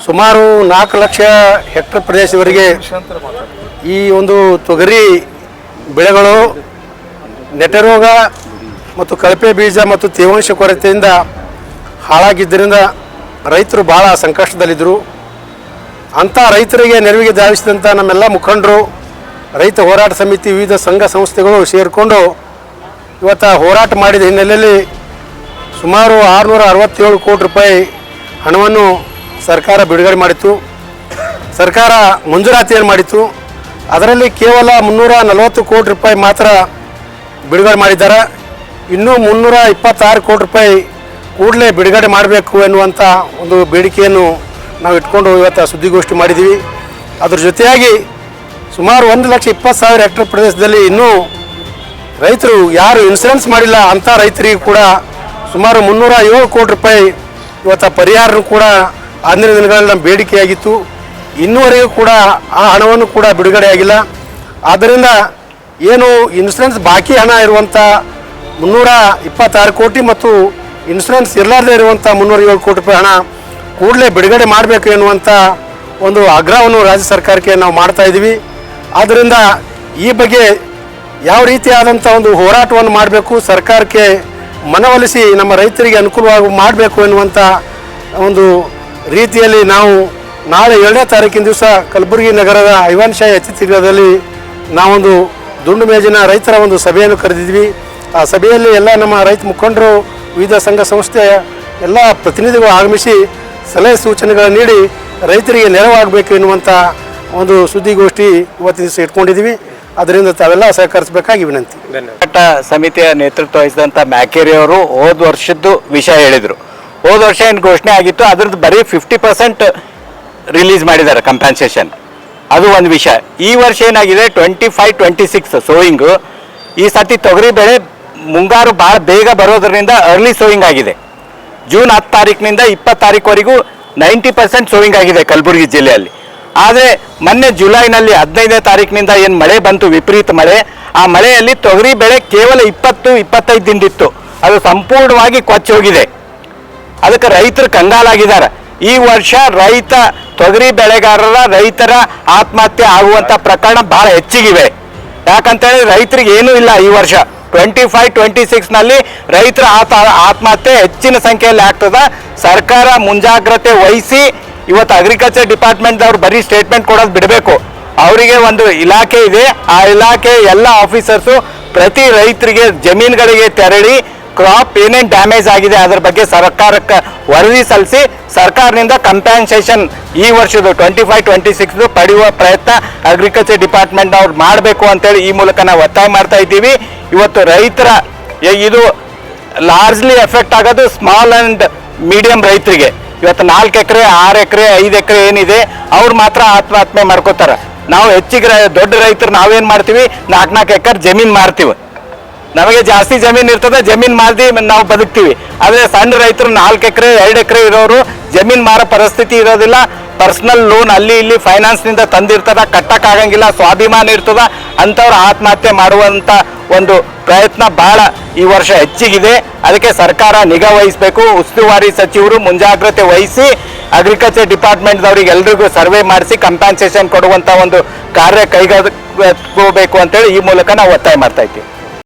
ಸುಮಾರು 4 ಲಕ್ಷ ಹೆಕ್ಟರ್ ಪ್ರದೇಶದವರೆಗೆ ಈ ಒಂದು ತೊಗರಿ ಬೆಳೆಗಳು ನೆಟರೋಗ ಮತ್ತು ಕಳಪೆ ಬೀಜ ಮತ್ತು ತೇವಾಂಶ ಕೊರತೆಯಿಂದ ಹಾಳಾಗಿದ್ದರಿಂದ ರೈತರು ಭಾಳ ಸಂಕಷ್ಟದಲ್ಲಿದ್ದರು. ಅಂಥ ರೈತರಿಗೆ ನೆರವಿಗೆ ಧಾವಿಸಿದಂಥ ನಮ್ಮೆಲ್ಲ ಮುಖಂಡರು, ರೈತ ಹೋರಾಟ ಸಮಿತಿ, ವಿವಿಧ ಸಂಘ ಸಂಸ್ಥೆಗಳು ಸೇರಿಕೊಂಡು ಇವತ್ತು ಹೋರಾಟ ಮಾಡಿದ ಹಿನ್ನೆಲೆಯಲ್ಲಿ ಸುಮಾರು 667 ಕೋಟಿ ರೂಪಾಯಿ ಹಣವನ್ನು ಸರ್ಕಾರ ಬಿಡುಗಡೆ ಮಾಡಿತ್ತು. ಸರ್ಕಾರ ಮಂಜೂರಾತಿಯನ್ನು ಮಾಡಿತ್ತು. ಅದರಲ್ಲಿ ಕೇವಲ 340 ಕೋಟಿ ರೂಪಾಯಿ ಮಾತ್ರ ಬಿಡುಗಡೆ ಮಾಡಿದ್ದಾರೆ. ಇನ್ನೂ 326 ಕೋಟಿ ರೂಪಾಯಿ ಕೂಡಲೇ ಬಿಡುಗಡೆ ಮಾಡಬೇಕು ಎನ್ನುವಂಥ ಒಂದು ಬೇಡಿಕೆಯನ್ನು ನಾವು ಇಟ್ಕೊಂಡು ಇವತ್ತು ಸುದ್ದಿಗೋಷ್ಠಿ ಮಾಡಿದ್ದೀವಿ. ಅದ್ರ ಜೊತೆಯಾಗಿ ಸುಮಾರು 1,20,000 ಹೆಕ್ಟರ್ ಪ್ರದೇಶದಲ್ಲಿ ಇನ್ನೂ ರೈತರು ಯಾರು ಇನ್ಸೂರೆನ್ಸ್ ಮಾಡಿಲ್ಲ ಅಂಥ ರೈತರಿಗೆ ಕೂಡ ಸುಮಾರು 307 ಕೋಟಿ ರೂಪಾಯಿ ಇವತ್ತು ಪರಿಹಾರ ಕೂಡ ಅಂದಿನ ದಿನಗಳಲ್ಲಿ ನಮ್ಮ ಬೇಡಿಕೆಯಾಗಿತ್ತು. ಇನ್ನೂವರೆಗೂ ಕೂಡ ಆ ಹಣವನ್ನು ಕೂಡ ಬಿಡುಗಡೆ ಆಗಿಲ್ಲ. ಆದ್ದರಿಂದ ಏನು ಇನ್ಸೂರೆನ್ಸ್ ಬಾಕಿ ಹಣ ಇರುವಂಥ 326 ಕೋಟಿ ಮತ್ತು ಇನ್ಸೂರೆನ್ಸ್ ಇರಲಾರದೇ ಇರುವಂಥ 307 ಕೋಟಿ ರೂಪಾಯಿ ಹಣ ಕೂಡಲೇ ಬಿಡುಗಡೆ ಮಾಡಬೇಕು ಎನ್ನುವಂಥ ಒಂದು ಆಗ್ರಹವನ್ನು ರಾಜ್ಯ ಸರ್ಕಾರಕ್ಕೆ ನಾವು ಮಾಡ್ತಾ ಇದ್ದೀವಿ. ಆದ್ದರಿಂದ ಈ ಬಗ್ಗೆ ಯಾವ ರೀತಿಯಾದಂಥ ಒಂದು ಹೋರಾಟವನ್ನು ಮಾಡಬೇಕು, ಸರ್ಕಾರಕ್ಕೆ ಮನವೊಲಿಸಿ ನಮ್ಮ ರೈತರಿಗೆ ಅನುಕೂಲವಾಗಿ ಮಾಡಬೇಕು ಎನ್ನುವಂಥ ಒಂದು ರೀತಿಯಲ್ಲಿ ನಾವು ನಾಳೆ 7ನೇ ತಾರೀಕಿನ ದಿವಸ ಕಲಬುರಗಿ ನಗರದ ಐವಾನ್ ಶಾಹಿ ಅತಿಥಿಗೃಹದಲ್ಲಿ ನಾವೊಂದು ದುಂಡು ಮೇಜಿನ ರೈತರ ಒಂದು ಸಭೆಯನ್ನು ಕರೆದಿದ್ವಿ. ಆ ಸಭೆಯಲ್ಲಿ ಎಲ್ಲ ನಮ್ಮ ರೈತ ಮುಖಂಡರು, ವಿವಿಧ ಸಂಘ ಸಂಸ್ಥೆಯ ಎಲ್ಲ ಪ್ರತಿನಿಧಿಗಳು ಆಗಮಿಸಿ ಸಲಹೆ ಸೂಚನೆಗಳನ್ನು ನೀಡಿ ರೈತರಿಗೆ ನೆರವಾಗಬೇಕು ಎನ್ನುವಂಥ ಒಂದು ಸುದ್ದಿಗೋಷ್ಠಿ ಇವತ್ತಿನ ದಿವಸ ಇಟ್ಕೊಂಡಿದ್ದೀವಿ. ಅದರಿಂದ ತಾವೆಲ್ಲ ಸಹಕರಿಸಬೇಕಾಗಿ ವಿನಂತಿ. ಹೋರಾಟ ಸಮಿತಿಯ ನೇತೃತ್ವ ವಹಿಸಿದಂಥ ಮ್ಯಾಕೇರಿ ಅವರು ಹೋದ ವರ್ಷದ್ದು ವಿಷಯ ಹೇಳಿದರು. ಹೋದ ವರ್ಷ ಏನು ಘೋಷಣೆ ಆಗಿತ್ತು ಅದ್ರದ್ದು ಬರೀ 50% ರಿಲೀಸ್ ಮಾಡಿದ್ದಾರೆ ಕಂಪೆನ್ಸೇಷನ್. ಅದು ಒಂದು ವಿಷಯ. ಈ ವರ್ಷ ಏನಾಗಿದೆ 25-26 ಸೋಯಿಂಗು. ಈ ಸತಿ ತೊಗರಿ ಬೆಳೆ ಮುಂಗಾರು ಭಾಳ ಬೇಗ ಬರೋದ್ರಿಂದ ಅರ್ಲಿ ಸೋಯಿಂಗ್ ಆಗಿದೆ. ಜೂನ್ 10 ತಾರೀಕಿನಿಂದ 20 ತಾರೀಕುವರೆಗೂ 90% ಸೋಯಿಂಗ್ ಆಗಿದೆ ಕಲಬುರಗಿ ಜಿಲ್ಲೆಯಲ್ಲಿ. ಆದರೆ ಮೊನ್ನೆ ಜುಲೈನಲ್ಲಿ 15ನೇ ತಾರೀಕಿನಿಂದ ಏನು ಮಳೆ ಬಂತು, ವಿಪರೀತ ಮಳೆ, ಆ ಮಳೆಯಲ್ಲಿ ತೊಗರಿ ಬೆಳೆ ಕೇವಲ 20-25 ದಿನದಿತ್ತು. ಅದು ಸಂಪೂರ್ಣವಾಗಿ ಕೊಚ್ಚಿ ಹೋಗಿದೆ. ಅದಕ್ಕೆ ರೈತರು ಕಂಗಾಲಾಗಿದ್ದಾರೆ. ಈ ವರ್ಷ ತೊಗರಿ ಬೆಳೆಗಾರರ ರೈತರ ಆತ್ಮಹತ್ಯೆ ಆಗುವಂಥ ಪ್ರಕರಣ ಭಾಳ ಹೆಚ್ಚಿಗಿವೆ. ಯಾಕಂತೇಳಿ ರೈತರಿಗೆ ಏನೂ ಇಲ್ಲ. ಈ ವರ್ಷ 25-26ನಲ್ಲಿ ರೈತರ ಆತ್ಮಹತ್ಯೆ ಹೆಚ್ಚಿನ ಸಂಖ್ಯೆಯಲ್ಲಿ ಆಗ್ತದೆ. ಸರ್ಕಾರ ಮುಂಜಾಗ್ರತೆ ವಹಿಸಿ ಇವತ್ತು ಅಗ್ರಿಕಲ್ಚರ್ ಡಿಪಾರ್ಟ್ಮೆಂಟ್ದವ್ರು ಬರೀ ಸ್ಟೇಟ್ಮೆಂಟ್ ಕೊಡೋದು ಬಿಡಬೇಕು. ಅವರಿಗೆ ಒಂದು ಇಲಾಖೆ ಇದೆ. ಆ ಇಲಾಖೆ ಎಲ್ಲ ಆಫೀಸರ್ಸು ಪ್ರತಿ ರೈತರಿಗೆ ಜಮೀನುಗಳಿಗೆ ತೆರಳಿ ಕ್ರಾಪ್ ಏನೇನು ಡ್ಯಾಮೇಜ್ ಆಗಿದೆ ಅದರ ಬಗ್ಗೆ ಸರ್ಕಾರಕ್ಕೆ ವರದಿ ಸಲ್ಲಿಸಿ ಸರ್ಕಾರದಿಂದ ಕಂಪೆನ್ಸೇಷನ್ ಈ ವರ್ಷದ 25-26 ಪಡೆಯುವ ಪ್ರಯತ್ನ ಅಗ್ರಿಕಲ್ಚರ್ ಡಿಪಾರ್ಟ್ಮೆಂಟ್ ಅವ್ರು ಮಾಡಬೇಕು ಅಂತೇಳಿ ಈ ಮೂಲಕ ನಾವು ಒತ್ತಾಯ ಮಾಡ್ತಾ ಇದ್ದೀವಿ. ಇವತ್ತು ರೈತರ ಇದು ಲಾರ್ಜ್ಲಿ ಎಫೆಕ್ಟ್ ಆಗೋದು ಸ್ಮಾಲ್ ಆ್ಯಂಡ್ ಮೀಡಿಯಂ ರೈತರಿಗೆ. ಇವತ್ತು 4 ಎಕರೆ 6 ಎಕರೆ 5 ಎಕರೆ ಏನಿದೆ ಅವ್ರು ಮಾತ್ರ ಆತ್ಮಹತ್ಯೆ ಮಾಡ್ಕೋತಾರೆ. ನಾವು ಹೆಚ್ಚಿಗೆ ದೊಡ್ಡ ರೈತರು ನಾವೇನು ಮಾಡ್ತೀವಿ, 4 ಎಕರೆ ಜಮೀನು ಮಾರ್ತೀವಿ. ನಮಗೆ ಜಾಸ್ತಿ ಜಮೀನು ಇರ್ತದೆ, ಜಮೀನು ಮಾರಿ ನಾವು ಬದುಕ್ತೀವಿ. ಆದರೆ ಸಣ್ಣ ರೈತರು 4 ಎಕರೆ 2 ಎಕರೆ ಇರೋರು ಜಮೀನು ಮಾರೋ ಪರಿಸ್ಥಿತಿ ಇರೋದಿಲ್ಲ. ಪರ್ಸ್ನಲ್ ಲೋನ್ ಅಲ್ಲಿ ಇಲ್ಲಿ ಫೈನಾನ್ಸ್ನಿಂದ ತಂದಿರ್ತದ, ಕಟ್ಟಕ್ಕಾಗಂಗಿಲ್ಲ, ಸ್ವಾಭಿಮಾನ ಇರ್ತದ. ಅಂಥವ್ರು ಆತ್ಮಹತ್ಯೆ ಮಾಡುವಂಥ ಒಂದು ಪ್ರಯತ್ನ ಭಾಳ ಈ ವರ್ಷ ಹೆಚ್ಚಿಗಿದೆ. ಅದಕ್ಕೆ ಸರ್ಕಾರ ನಿಗಾ ವಹಿಸಬೇಕು. ಉಸ್ತುವಾರಿ ಸಚಿವರು ಮುಂಜಾಗ್ರತೆ ವಹಿಸಿ ಅಗ್ರಿಕಲ್ಚರ್ ಡಿಪಾರ್ಟ್ಮೆಂಟ್ದವ್ರಿಗೆ ಎಲ್ರಿಗೂ ಸರ್ವೆ ಮಾಡಿಸಿ ಕಂಪೆನ್ಸೇಷನ್ ಕೊಡುವಂಥ ಒಂದು ಕಾರ್ಯ ಕೈಗೆತ್ತಿಕೋಬೇಕು ಅಂತೇಳಿ ಈ ಮೂಲಕ ನಾವು ಒತ್ತಾಯ ಮಾಡ್ತಾ ಇದ್ದೀವಿ.